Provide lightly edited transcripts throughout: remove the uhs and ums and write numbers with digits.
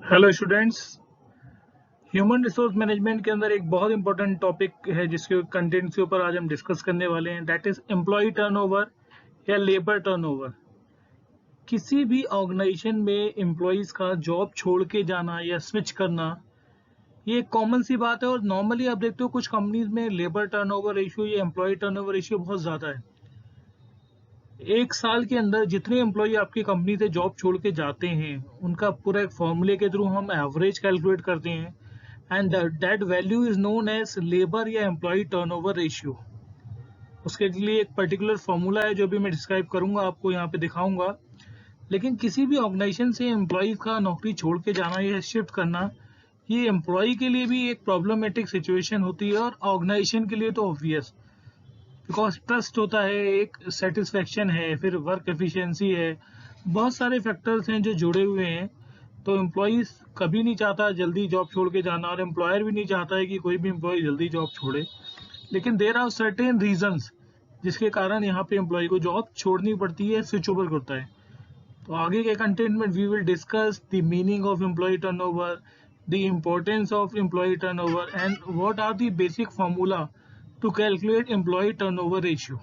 Hello students. Human resource management के अंदर एक बहुत इंपॉर्टेंट टॉपिक है जिसके कंटेंट के ऊपर आज हम डिस्कस करने वाले हैं, दैट इज एम्प्लॉय टर्नओवर या लेबर टर्नओवर। किसी भी ऑर्गेनाइजेशन में एम्प्लॉयज का जॉब छोड़ के जाना या स्विच करना ये एक कॉमन सी बात है। और नॉर्मली आप देखते हो कुछ कंपनीज में लेबर टर्नओवर रेशियो या एम्प्लॉय टर्नओवर रेशियो बहुत ज़्यादा है। एक साल के अंदर जितने एम्प्लॉय आपकी कंपनी से जॉब छोड़ के जाते हैं उनका पूरा एक फॉर्मूले के थ्रू हम एवरेज कैलकुलेट करते हैं, and that value is known as labour या एम्प्लॉय टर्नओवर रेशियो। उसके लिए एक पर्टिकुलर फॉर्मूला है जो भी मैं डिस्क्राइब करूंगा, आपको यहाँ पे दिखाऊंगा। लेकिन किसी भी ऑर्गेनाइजेशन से एम्प्लॉय का नौकरी छोड़ के जाना या शिफ्ट करना, ये एम्प्लॉय के लिए भी एक प्रॉब्लमेटिक सिचुएशन होती है और ऑर्गेनाइजेशन के लिए तो ऑब्वियस, बिकॉज ट्रस्ट होता है, एक सेटिस्फेक्शन है, फिर वर्क एफिशिएंसी है, बहुत सारे फैक्टर्स हैं जो जुड़े हुए हैं। तो एम्प्लॉयज कभी नहीं चाहता जल्दी जॉब छोड़ के जाना, और एम्प्लॉयर भी नहीं चाहता है कि कोई भी एम्प्लॉय जल्दी जॉब छोड़े। लेकिन देर आर सर्टेन रीजंस जिसके कारण यहाँ पे एम्प्लॉय को जॉब छोड़नी पड़ती है, स्विच ओवर करता है। तो आगे के कंटेंट में we will discuss the meaning of employee turnover, the importance of employee turnover, and what are the basic formula to calculate employee turnover ratio.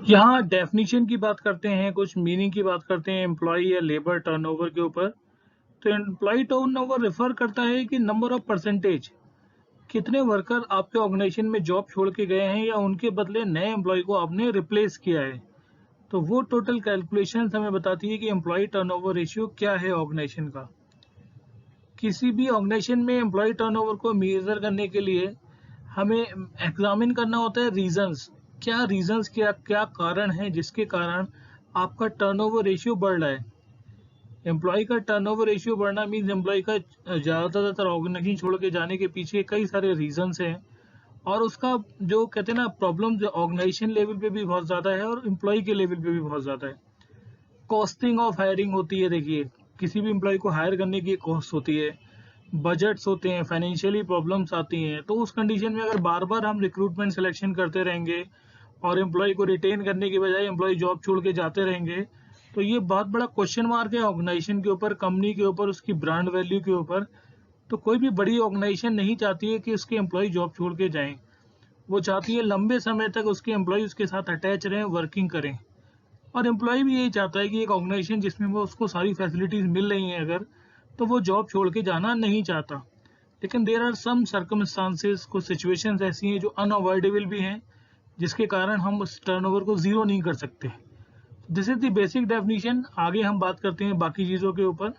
यहाँ डेफिनेशन की बात करते हैं, कुछ मीनिंग की बात करते हैं एम्प्लॉय या लेबर टर्नओवर के ऊपर। तो एम्प्लॉय टर्नओवर रेफर करता है कि नंबर ऑफ परसेंटेज, कितने वर्कर आपके ऑर्गेनाइजेशन में जॉब छोड़ के गए हैं या उनके बदले नए एम्प्लॉय को आपने रिप्लेस किया है। तो वो टोटल कैलकुलेशन हमें बताती है कि एम्प्लॉय टर्नओवर रेशियो क्या है ऑर्गेनाइजेशन का। किसी भी ऑर्गेनाइजेशन में एम्प्लॉय टर्नओवर को मेजर करने के लिए हमें एग्जामिन करना होता है रीजंस। क्या रीजंस, क्या क्या कारण है जिसके कारण आपका टर्नओवर रेशियो बढ़ रहा है। एम्प्लॉय का टर्नओवर रेशियो बढ़ना मीन्स एम्प्लॉय का ज़्यादातर ऑर्गेनाइजेशन छोड़ के जाने के पीछे कई सारे रीजंस हैं। और उसका जो कहते हैं ना प्रॉब्लम, जो ऑर्गेनाइजेशन लेवल पे भी बहुत ज़्यादा है और एम्प्लॉय के लेवल पे भी बहुत ज़्यादा है। कॉस्टिंग ऑफ हायरिंग होती है, देखिए किसी भी एम्प्लॉय को हायर करने की कॉस्ट होती है, बजट्स होते हैं, फाइनेंशियली प्रॉब्लम्स आती हैं। तो उस कंडीशन में अगर बार बार हम रिक्रूटमेंट सिलेक्शन करते रहेंगे और एम्प्लॉय को रिटेन करने की बजाय एम्प्लॉय जॉब छोड़ के जाते रहेंगे, तो ये बहुत बड़ा क्वेश्चन मार्क है ऑर्गेनाइजेशन के ऊपर, कंपनी के ऊपर, उसकी ब्रांड वैल्यू के ऊपर। तो कोई भी बड़ी ऑर्गेनाइजेशन नहीं चाहती है कि उसके एम्प्लॉय जॉब छोड़ के जाएं। वो चाहती है लंबे समय तक उसके एम्प्लॉय उसके साथ अटैच रहें, वर्किंग करें। और एम्प्लॉय भी यही चाहता है कि एक ऑर्गेनाइजेशन जिसमें वो उसको सारी फैसिलिटीज मिल रही हैं अगर, तो वो जॉब छोड़ के जाना नहीं चाहता। लेकिन देर आर सम सर्कमस्टांसेस, कुछ सिचुएशंस ऐसी हैं जो अनअवॉइडेबल भी हैं, जिसके कारण हम उस टर्नओवर को जीरो नहीं कर सकते। This is the basic definition. आगे हम बात करते हैं बाकी चीजों के ऊपर।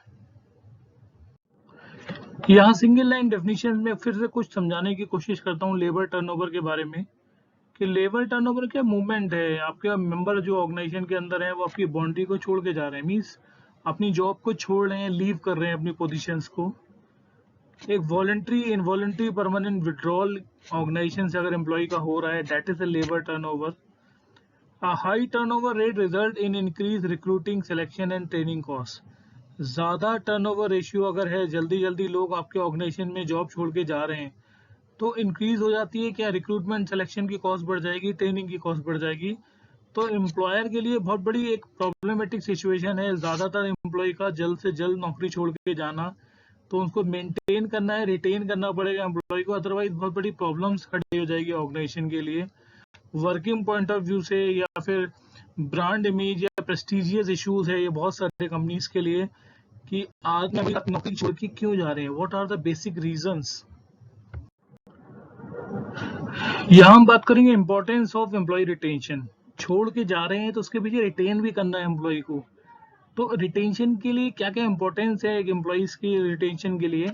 यहाँ सिंगल लाइन डेफिनेशन में फिर से कुछ समझाने की कोशिश करता हूँ लेबर टर्नओवर के बारे में, कि लेबर टर्नओवर क्या मूवमेंट है। आपके मेंबर जो ऑर्गेनाइजेशन के अंदर है वो आपकी बाउंड्री को छोड़ के जा रहे हैं, मीन्स अपनी जॉब को छोड़ रहे हैं, लीव कर रहे हैं अपनी पोजीशंस को। एक voluntary, involuntary, permanent withdrawal organisation से अगर एम्प्लॉय का हो रहा है, that is a labour turnover. A high turnover rate result in increased recruiting, selection and training costs. ज़्यादा टर्नओवर रेशियो अगर है, जल्दी जल्दी लोग आपके ऑर्गेनाइजेशन में जॉब छोड़ के जा रहे हैं, तो इंक्रीज हो जाती है क्या, रिक्रूटमेंट सिलेक्शन की कॉस्ट बढ़ जाएगी, ट्रेनिंग की कॉस्ट बढ़ जाएगी। तो एम्प्लॉयर के लिए बहुत बड़ी एक प्रॉब्लमेटिक सिचुएशन है ज़्यादातर एम्प्लॉय का जल्द से जल्द नौकरी छोड़ के जाना। तो उनको मेंटेन करना है, रिटेन करना पड़ेगा एम्प्लॉय को, अदरवाइज बहुत बड़ी प्रॉब्लम्स खड़ी हो जाएगी ऑर्गेनाइजेशन के लिए, वर्किंग पॉइंट ऑफ व्यू से, या फिर ब्रांड इमेज या प्रेस्टिजियस इश्यूज है ये बहुत सारे कंपनीज के लिए, कि आज अभी आप नौकरी छोड़ के क्यों जा रहे हैं, what are the basic reasons. यहाँ हम बात करेंगे इंपॉर्टेंस ऑफ एम्प्लॉय रिटेंशन। छोड़ के जा रहे हैं तो उसके पीछे रिटेन भी करना है एम्प्लॉय को। तो रिटेंशन के लिए क्या क्या इंपॉर्टेंस है एक एम्प्लॉयज की रिटेंशन के लिए।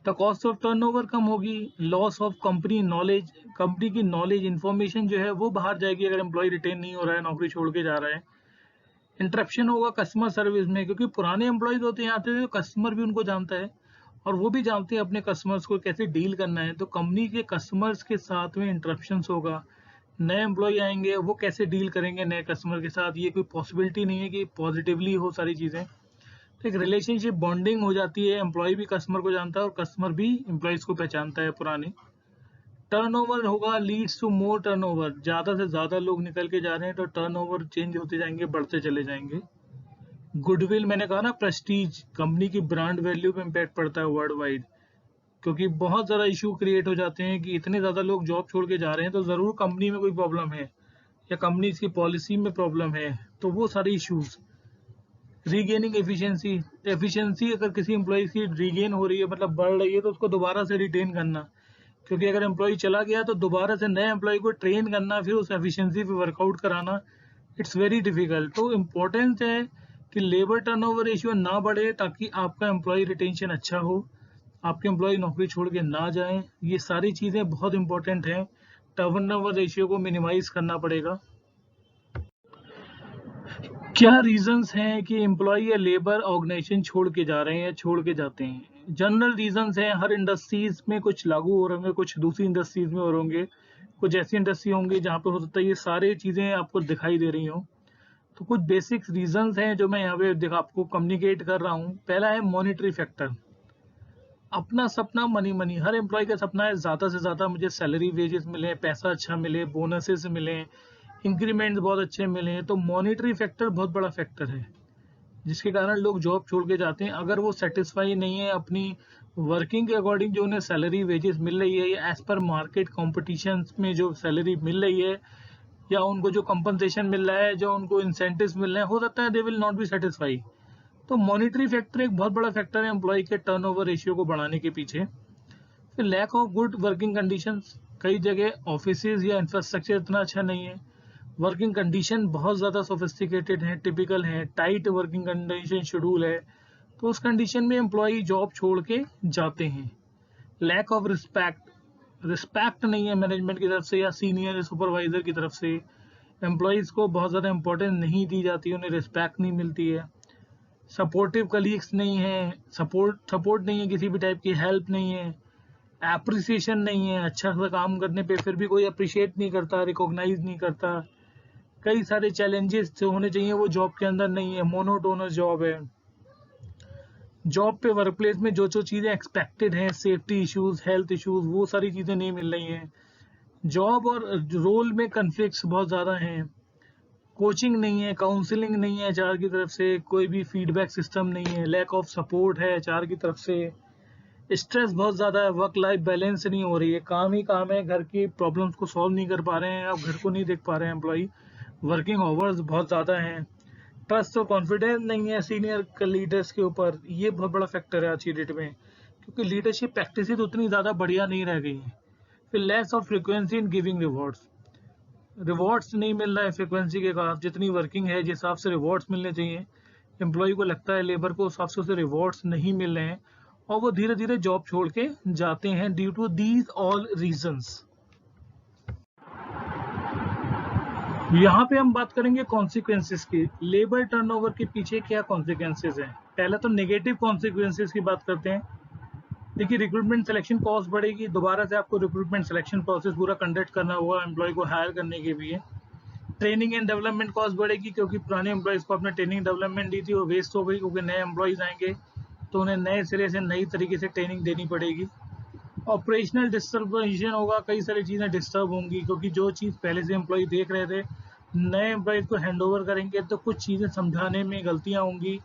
द कॉस्ट ऑफ टर्नओवर कम होगी, loss of company knowledge, company की नॉलेज इंफॉर्मेशन जो है वो बाहर जाएगी अगर एम्प्लॉय रिटेन नहीं हो रहा है, नौकरी छोड़ के जा रहा है। इंटरप्शन होगा कस्टमर सर्विस में, क्योंकि पुराने एम्प्लॉयज होते हैं आते हैं तो कस्टमर भी उनको जानता है और वो भी जानते हैं अपने कस्टमर्स को कैसे डील करना है। तो कंपनी के कस्टमर्स के साथ में इंटरप्शन होगा, नए एम्प्लॉय आएंगे वो कैसे डील करेंगे नए कस्टमर के साथ, ये कोई पॉसिबिलिटी नहीं है कि पॉजिटिवली हो सारी चीज़ें। तो एक रिलेशनशिप बॉन्डिंग हो जाती है, एम्प्लॉय भी कस्टमर को जानता है और कस्टमर भी एम्प्लॉयज को पहचानता है पुराने। टर्नओवर होगा लीड्स टू मोर टर्नओवर, ज़्यादा से ज़्यादा लोग निकल के जा रहे हैं तो टर्नओवर चेंज होते जाएंगे, बढ़ते चले जाएंगे। गुडविल, मैंने कहा ना, प्रेस्टीज, कंपनी की ब्रांड वैल्यू पे इम्पैक्ट पड़ता है वर्ल्ड वाइड, क्योंकि बहुत ज़्यादा इशू क्रिएट हो जाते हैं कि इतने ज़्यादा लोग जॉब छोड़ के जा रहे हैं तो ज़रूर कंपनी में कोई प्रॉब्लम है या कंपनी की पॉलिसी में प्रॉब्लम है, तो वो सारे इश्यूज। रीगेनिंग एफिशिएंसी, एफिशिएंसी अगर किसी एम्प्लॉय की रीगेन हो रही है, मतलब बढ़ रही है, तो उसको दोबारा से रिटेन करना, क्योंकि अगर एम्प्लॉय चला गया तो दोबारा से नए एम्प्लॉय को ट्रेन करना, फिर उस एफिशिएंसी पे वर्कआउट कराना, इट्स वेरी डिफिकल्ट। तो इम्पोर्टेंस है कि लेबर टर्नओवर रेशियो ना बढ़े ताकि आपका एम्प्लॉय रिटेंशन अच्छा हो, आपके एम्प्लॉय नौकरी छोड़ के ना जाएं। ये सारी चीज़ें बहुत इंपॉर्टेंट हैं, टर्नओवर रेशियो को मिनिमाइज करना पड़ेगा। क्या रीजंस हैं कि एम्प्लॉय या लेबर ऑर्गेनाइजेशन छोड़ के जा रहे हैं या छोड़ के जाते हैं? जनरल रीजंस हैं, हर इंडस्ट्रीज में कुछ लागू हो रहे होंगे, कुछ दूसरी इंडस्ट्रीज में हो रहे होंगे, कुछ ऐसी इंडस्ट्री होंगी जहाँ पे हो सकता है ये सारी चीज़ें आपको दिखाई दे रही हों। तो कुछ बेसिक रीजंस हैं जो मैं यहाँ पे आपको कम्युनिकेट कर रहा हूँ। पहला है मॉनिटरी फैक्टर। अपना सपना मनी मनी, हर एम्प्लॉय का सपना है ज़्यादा से ज़्यादा मुझे सैलरी वेजेस मिले, पैसा अच्छा मिले, बोनसेस मिले, इंक्रीमेंट्स बहुत अच्छे मिले। तो मॉनिटरी फैक्टर बहुत बड़ा फैक्टर है जिसके कारण लोग जॉब छोड़ के जाते हैं। अगर वो सेटिस्फाई नहीं है अपनी वर्किंग के अकॉर्डिंग जो उन्हें सैलरी वेजेस मिल रही है या एज पर मार्केट कॉम्पिटिशन में जो सैलरी मिल रही है या उनको जो कंपनसेशन मिल रहा है, जो उनको इंसेंटिव्स मिल रहे हैं, हो सकता है they will not be satisfy. तो मॉनिटरी फैक्टर एक बहुत बड़ा फैक्टर है एम्प्लॉय के टर्नओवर रेशियो को बढ़ाने के पीछे। फिर lack of good working conditions, कई जगह ऑफिसेज या इंफ्रास्ट्रक्चर इतना अच्छा नहीं है, वर्किंग कंडीशन बहुत ज़्यादा सोफिस्टिकेटेड है, टिपिकल है, टाइट वर्किंग कंडीशन शेड्यूल है, तो उस कंडीशन में एम्प्लॉय जॉब छोड़ के जाते हैं। लैक ऑफ रिस्पेक्ट, रिस्पेक्ट नहीं है मैनेजमेंट की तरफ से या सीनियर सुपरवाइजर की तरफ से, एम्प्लॉयज़ को बहुत ज़्यादा इंपॉर्टेंस नहीं दी जाती, उन्हें रिस्पेक्ट नहीं मिलती है। सपोर्टिव कलीग्स नहीं है, सपोर्ट नहीं है, किसी भी टाइप की हेल्प नहीं है, एप्रिसिएशन नहीं है, अच्छा सा काम करने पे फिर भी कोई अप्रिशिएट नहीं करता, रिकॉग्नाइज नहीं करता। कई सारे चैलेंजेस जो होने चाहिए वो जॉब के अंदर नहीं है, मोनोटोनस जॉब है। जॉब पे वर्क प्लेस में जो जो चीज़ें एक्सपेक्टेड हैं, सेफ्टी इश्यूज, हेल्थ इश्यूज, वो सारी चीज़ें नहीं मिल रही हैं। जॉब और रोल में कन्फ्लिक्ट्स बहुत ज़्यादा हैं। कोचिंग नहीं है, काउंसलिंग नहीं है एचआर की तरफ से, कोई भी फीडबैक सिस्टम नहीं है, लैक ऑफ सपोर्ट है एचआर की तरफ से। स्ट्रेस बहुत ज़्यादा है, वर्क लाइफ बैलेंस नहीं हो रही है, काम ही काम है, घर की प्रॉब्लम्स को सॉल्व नहीं कर पा रहे हैं, अब घर को नहीं देख पा रहे हैं एम्प्लॉय, वर्किंग आवर्स बहुत ज़्यादा हैं। ट्रस्ट और कॉन्फिडेंस नहीं है सीनियर लीडर्स के ऊपर, ये बहुत बड़ा फैक्टर है आज की डेट में, क्योंकि लीडरशिप प्रैक्टिसेस उतनी ज़्यादा बढ़िया नहीं रह गई हैं। फिर less of frequency in giving rewards, rewards नहीं मिल रहा है फ्रिक्वेंसी के साथ, जितनी वर्किंग है जिस हिसाब से रिवॉर्ड्स मिलने चाहिए एम्प्लॉय को लगता है लेबर को उस हिसाब से उसे रिवॉर्ड्स नहीं मिल रहे हैं और वो धीरे धीरे जॉब छोड़ के जाते हैं due to these all reasons. यहाँ पे हम बात करेंगे कॉन्सिक्वेंसेस की। लेबर टर्नओवर के पीछे क्या कॉन्सिक्वेंसेस हैं? पहला तो नेगेटिव कॉन्सिक्वेंसेस की बात करते हैं। देखिए, रिक्रूटमेंट सिलेक्शन कॉस्ट बढ़ेगी, दोबारा से आपको रिक्रूटमेंट सिलेक्शन प्रोसेस पूरा कंडक्ट करना होगा एम्प्लॉय को हायर करने के लिए। ट्रेनिंग एंड डेवलपमेंट कॉस्ट बढ़ेगी, क्योंकि पुराने एम्प्लॉयज़ को आपने ट्रेनिंग डेवलपमेंट दी थी वो वेस्ट हो गई, क्योंकि नए एम्प्लॉयज़ आएंगे तो उन्हें नए सिरे से नई तरीके से ट्रेनिंग देनी पड़ेगी। ऑपरेशनल डिस्टर्बेशन होगा, कई सारी चीज़ें डिस्टर्ब होंगी, क्योंकि जो चीज़ पहले से एम्प्लॉय देख रहे थे नए एम्प्लॉयज़ को हैंड ओवर करेंगे तो कुछ चीज़ें समझाने में गलतियाँ होंगी,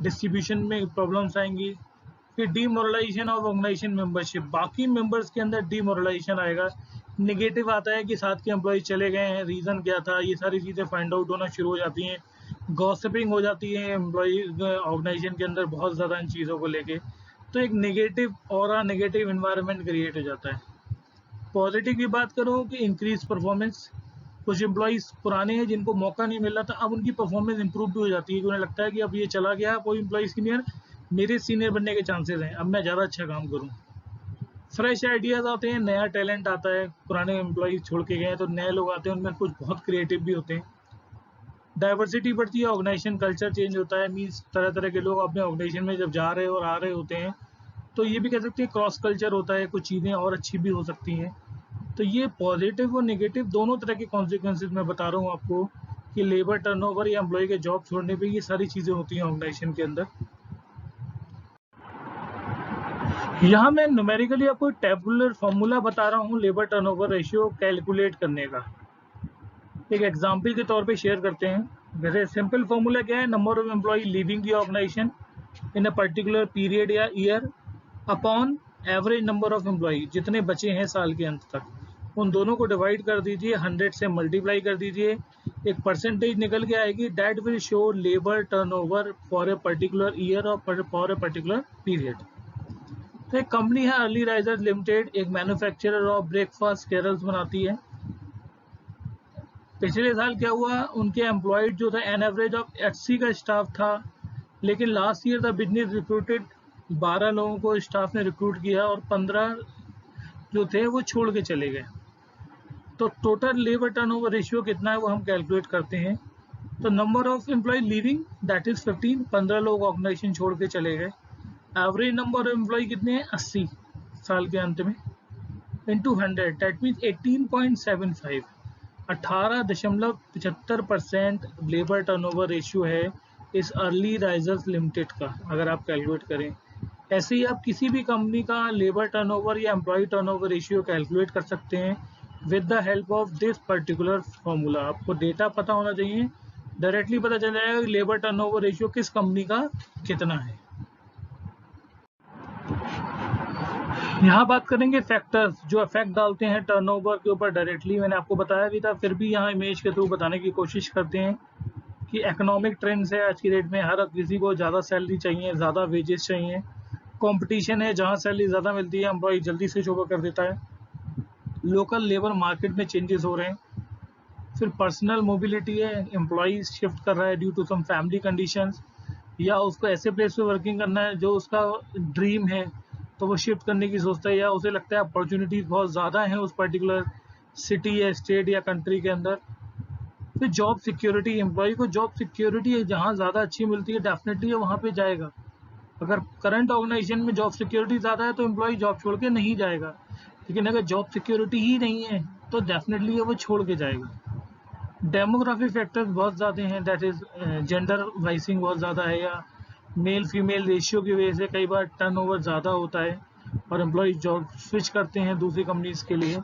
डिस्ट्रीब्यूशन में प्रॉब्लम्स आएंगी। फिर डीमोरलाइजेशन ऑफ ऑर्गेनाइजेशन मेंबरशिप, बाकी मेंबर्स के अंदर डीमोरलाइजेशन आएगा। नेगेटिव आता है कि साथ के एम्प्लॉय चले गए हैं, रीज़न क्या था, ये सारी चीज़ें फाइंड आउट होना शुरू हो जाती हैं, गॉसिपिंग हो जाती है एम्प्लॉय ऑर्गेनाइजेशन के अंदर बहुत ज़्यादा इन चीज़ों को लेके, तो एक नेगेटिव और नेगेटिव इन्वायरमेंट क्रिएट हो जाता है। पॉजिटिव की बात करो कि इंक्रीज परफॉर्मेंस, कुछ एम्प्लॉयज़ पुराने हैं जिनको मौका नहीं मिल रहा था, अब उनकी परफॉर्मेंस इंप्रूव भी हो जाती है, कि उन्हें लगता है कि अब ये चला गया कोई एम्प्लॉय सीनियर, मेरे सीनियर बनने के चांसेस हैं, अब मैं ज़्यादा अच्छा काम करूँ। फ्रेश आइडियाज़ आते हैं, नया टैलेंट आता है, पुराने एम्प्लॉयज़ छोड़ के गए हैं तो नए लोग आते हैं, उनमें कुछ बहुत क्रिएटिव भी होते हैं। डाइवर्सिटी बढ़ती है, ऑर्गेनाइजेशन कल्चर चेंज होता है, मीन्स तरह तरह के लोग अपने ऑर्गेनाइजेशन में जब जा रहे और आ रहे होते हैं, तो ये भी कह सकते हैं क्रॉस कल्चर होता है, कुछ चीज़ें और अच्छी भी हो सकती हैं। तो ये पॉजिटिव और नेगेटिव दोनों तरह के कॉन्सिक्वेंसेज मैं बता रहा हूँ आपको कि लेबर टर्नओवर या एम्प्लॉय के जॉब छोड़ने पे ये सारी चीज़ें होती हैं ऑर्गेनाइजेशन के अंदर। यहाँ मैं न्यूमेरिकली आपको टेबुलर फॉर्मूला बता रहा हूँ लेबर टर्नओवर रेशियो कैलकुलेट करने का। एक एग्जाम्पल के तौर पे शेयर करते हैं। जैसे सिंपल फॉर्मूला क्या है, number of employee leaving the organisation in a particular period या year upon average number of employee, जितने बचे हैं साल के अंत तक, उन दोनों को डिवाइड कर दीजिए, 100 से मल्टीप्लाई कर दीजिए, एक परसेंटेज निकल के आएगी। That will show labour turnover for a particular year और फॉर ए पर्टिकुलर पीरियड। तो एक कंपनी है अर्ली राइजर्स लिमिटेड, एक मैन्युफैक्चरर ऑफ ब्रेकफास्ट कैरल्स बनाती है। पिछले साल क्या हुआ, उनके एम्प्लॉयड जो था एन एवरेज ऑफ 80 का स्टाफ था, लेकिन last year the business recruited 12 लोगों को स्टाफ ने रिक्रूट किया और 15 जो थे वो छोड़ के चले गए। तो टोटल लेबर टर्नओवर रेशियो कितना है वो हम कैलकुलेट करते हैं। तो number of employee leaving that is 15, 15 लोग ऑर्गेनाइजेशन छोड़ के चले गए। एवरेज नंबर ऑफ एम्प्लॉय कितने हैं, 80 साल के अंत में, into 100 that means 18.75, 18.75% labour turnover ratio है इस अर्ली राइजर्स लिमिटेड का, अगर आप कैलकुलेट करें। ऐसे ही आप किसी भी कंपनी का लेबर टर्नओवर या एम्प्लॉय टर्नओवर रेशियो कैलकुलेट कर सकते हैं with the help of this particular formula. आपको डेटा पता होना चाहिए, डायरेक्टली पता चल जाएगा कि लेबर टर्नओवर रेशियो किस कंपनी का कितना है। यहाँ बात करेंगे फैक्टर्स जो इफेक्ट डालते हैं टर्नओवर के ऊपर डायरेक्टली। मैंने आपको बताया भी था, फिर भी यहाँ इमेज के थ्रू बताने की कोशिश करते हैं कि इकोनॉमिक ट्रेंड्स है आज की डेट में, हर किसी को ज़्यादा सैलरी चाहिए, ज़्यादा वेजेस चाहिए, कंपटीशन है, जहाँ सैलरी ज़्यादा मिलती है एम्प्लॉय जल्दी स्विच ओवर कर देता है, लोकल लेबर मार्केट में चेंजेस हो रहे हैं, फिर पर्सनल मोबिलिटी है, एम्प्लॉय शिफ्ट कर रहा है due to some family conditions, या उसको ऐसे प्लेस पे वर्किंग करना है जो उसका ड्रीम है तो वो शिफ्ट करने की सोचता है, या उसे लगता है अपॉर्चुनिटीज बहुत ज़्यादा हैं उस पर्टिकुलर सिटी या स्टेट या कंट्री के अंदर। फिर जॉब सिक्योरिटी, एम्प्लॉय को जॉब सिक्योरिटी जहाँ ज़्यादा अच्छी मिलती है डेफिनेटली वो वहाँ पे जाएगा। अगर करंट ऑर्गेनाइजेशन में जॉब सिक्योरिटी ज़्यादा है तो एम्प्लॉय जॉब छोड़ के नहीं जाएगा, लेकिन अगर जॉब सिक्योरिटी ही नहीं है तो डेफिनेटली वो छोड़ के जाएगा। डेमोग्राफिक फैक्टर्स बहुत ज़्यादा हैं, दैट इज़ जेंडर वाइसिंग बहुत ज़्यादा है, या मेल फीमेल रेशियो की वजह से कई बार टर्नओवर ज़्यादा होता है और एम्प्लॉय जॉब स्विच करते हैं दूसरी कंपनीज के लिए।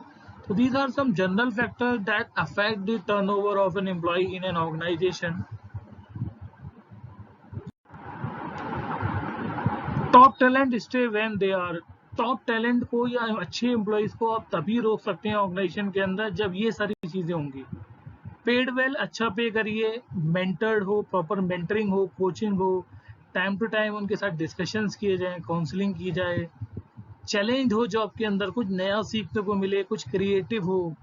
तो these are some general factors that affect the turnover of an employee in an organisation. Top talent stay when they are, top talent को या अच्छे एम्प्लॉयज़ को आप तभी रोक सकते हैं ऑर्गेनाइजेशन के अंदर जब ये सारी चीज़ें होंगी। पेड वेल, अच्छा पे करिए, मेंटर्ड हो, प्रॉपर मेंटरिंग हो, कोचिंग हो, टाइम टू टाइम उनके साथ डिस्कशंस किए जाएं, काउंसलिंग की जाए, चैलेंज हो जॉब के अंदर, कुछ नया सीखने को मिले, कुछ क्रिएटिव हो,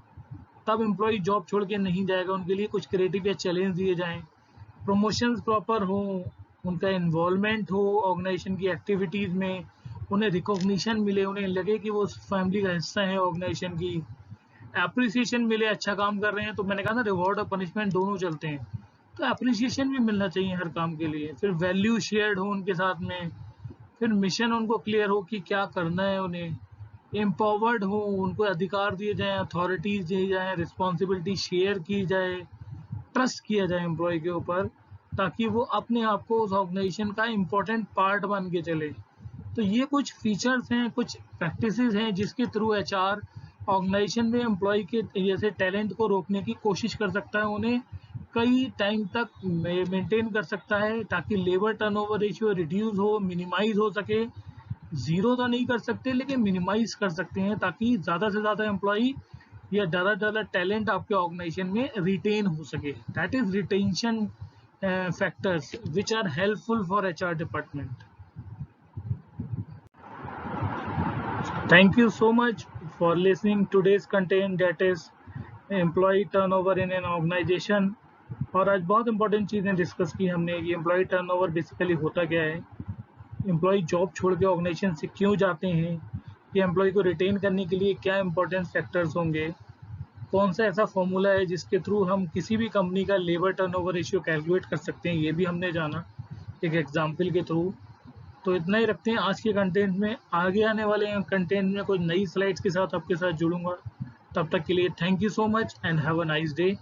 तब एम्प्लॉय जॉब छोड़ के नहीं जाएगा, उनके लिए कुछ क्रिएटिव या चैलेंज दिए जाएं, प्रमोशंस प्रॉपर हो, उनका इन्वॉल्वमेंट हो ऑर्गेनाइजेशन की एक्टिविटीज़ में, उन्हें रिकॉग्निशन मिले, उन्हें लगे कि वो फैमिली का हिस्सा है ऑर्गेनाइजेशन की, एप्रिसिएशन मिले, अच्छा काम कर रहे हैं। तो मैंने कहा ना रिवॉर्ड और पनिशमेंट दोनों चलते हैं, तो एप्रिसिएशन भी मिलना चाहिए हर काम के लिए। फिर वैल्यू शेयर्ड हो उनके साथ में, फिर मिशन उनको क्लियर हो कि क्या करना है उन्हें, एम्पावर्ड हो, उनको अधिकार दिए जाएं, अथॉरिटीज़ दी जाएं, रिस्पॉन्सिबिलिटी शेयर की जाए, ट्रस्ट किया जाए एम्प्लॉय के ऊपर, ताकि वो अपने आप को उस ऑर्गेनाइजेशन का इम्पोर्टेंट पार्ट बन के चले। तो ये कुछ फीचर्स हैं, कुछ प्रैक्टिसेस हैं जिसके थ्रू एचआर ऑर्गेनाइजेशन में एम्प्लॉय के जैसे टैलेंट को रोकने की कोशिश कर सकता है, उन्हें कई टाइम तक मेंटेन कर सकता है, ताकि लेबर टर्नओवर रेशियो रिड्यूस हो, मिनिमाइज हो सके। ज़ीरो तो नहीं कर सकते लेकिन मिनिमाइज कर सकते हैं, ताकि ज़्यादा से ज़्यादा एम्प्लॉय या ज़्यादा टैलेंट आपके ऑर्गेनाइजेशन में रिटेन हो सके। That is retention factors which are helpful for HR department. Thank you so much for listening today's content, that is employee turnover in an organization। और आज बहुत इंपॉर्टेंट चीज़ें डिस्कस की हमने कि एम्प्लॉय टर्नओवर बेसिकली होता क्या है, एम्प्लॉय जॉब छोड़ के ऑर्गेनाइजेशन से क्यों जाते हैं, कि एम्प्लॉय को रिटेन करने के लिए क्या इंपॉर्टेंट फैक्टर्स होंगे, कौन सा ऐसा फॉर्मूला है जिसके थ्रू हम किसी भी कंपनी का लेबर टर्नओवर रेशियो कैलकुलेट कर सकते हैं, ये भी हमने जाना एक एग्जाम्पल के थ्रू। तो इतना ही रखते हैं आज के कंटेंट में। आगे आने वाले कंटेंट में कुछ नई स्लाइड्स के साथ आपके साथ जुड़ूंगा। तब तक के लिए thank you so much and have a nice day.